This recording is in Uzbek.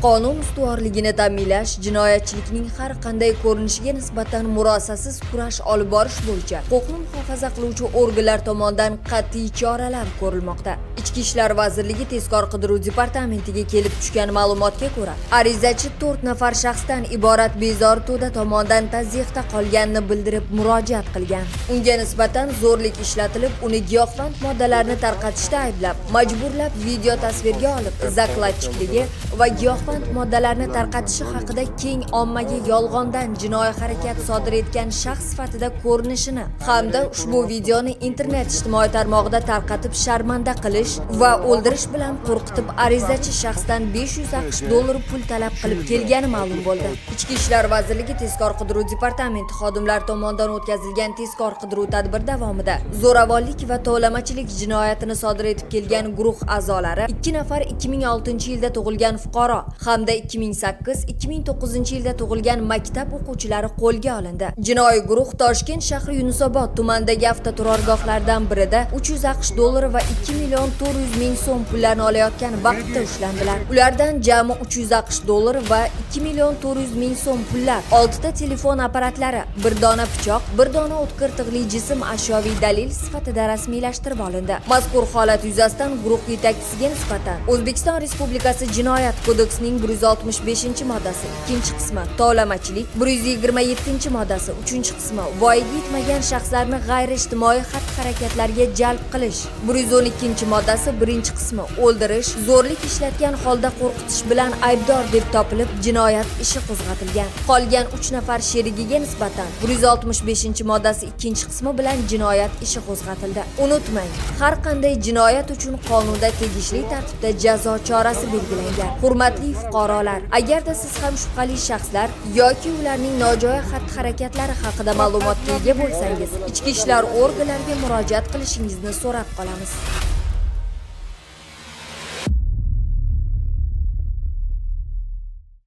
Qonun ustuvorligini ta'minlash jinoyatchilikning har qanday ko'rinishiga nisbatan murosasiz kurash olib borish bo'yicha huquqni muhofaza qiluvchi organlar tomonidan qat'iy choralar ko'rilmoqda. Ichki ishlar vazirligi tezkor qidiruv departamentiga kelib tushgan ma'lumotga ko'ra, arizachi 4 nafar shaxsdan iborat bezor to'da tomonidan tazyiqda qolganini bildirib murojaat qilgan. Unga nisbatan zo'rlik ishlatilib, uni giyohvand moddalarni tarqatishda ayblab, majburlab video tasvirga olib, zakladchikligi va giyohvand moddalarni tarqatishi haqida keng ommaga yolg'ondan jinoiy harakat sodir etgan shaxs sifatida ko'rinishini hamda ushbu videoni internet ijtimoiy tarmog'ida tarqatib sharmanda qilish va o'ldirish bilan qo'rqitib arizachi shaxsdan 500 AQSh dollari pul talab qilib kelgani ma'lum bo'ldi. Ichki ishlar vazirligi tezkor qidiruv departamenti xodimlari tomonidan o'tkazilgan tezkor qidiruv tadbiri davomida zo'ravonlik va tovlamachilik jinoyatini sodir etib kelgan guruh a'zolari 2 nafar 2006-yilda tug'ilgan fuqaro hamda 2008-2009-yilda tug'ilgan maktab o'quvchilari qo'lga olindi. Jinoiy guruh Toshkent shahri Yunusobod tumanidagi avtoturargohlardan birida 300 AQSh dollari va 2 million 400 ming so'm pullarni olayotgan vaqtda ushlandilar. Ulardan jami 300 AQSh dollari va 2 million 400 ming so'm pullar, 6 ta telefon apparatlari, 1 dona pichoq, 1 dona o'tkir tig'li jism ashyoviy dalil sifatida rasmiylashtirib olindi. Mazkur holat yuzasidan guruh yetakchisiga nisbatan O'zbekiston Respublikasi Jinoyat kodeksining 165-moddasi 2-qismi tovlamachilik, 127-moddasi 3-qismi voyaga yetmagan shaxslarni g'ayriijtimoiy xatti-harakatlarga jalb qilish, 112-moddasi 1-qismi o'ldirish, zo'rlik ishlatgan holda qo'rqitish bilan aybdor deb topilib, jinoyat ishi qo'zg'atilgan. Qolgan 3 nafar sherigiga nisbatan 165-moddasi 2-qismi bilan jinoyat ishi qo'zg'atildi. Unutmang, har qanday jinoyat uchun qonunda tegishli tartibda jazo chorasi belgilangan. Hurmatli fuqarolar, agarda siz ham shubhali shaxslar yoki ularning nojo'ya xatti-harakatlari haqida ma'lumotga ega bo'lsangiz, ichki ishlar organlariga murojaat qilishingizni so'rab qolamiz.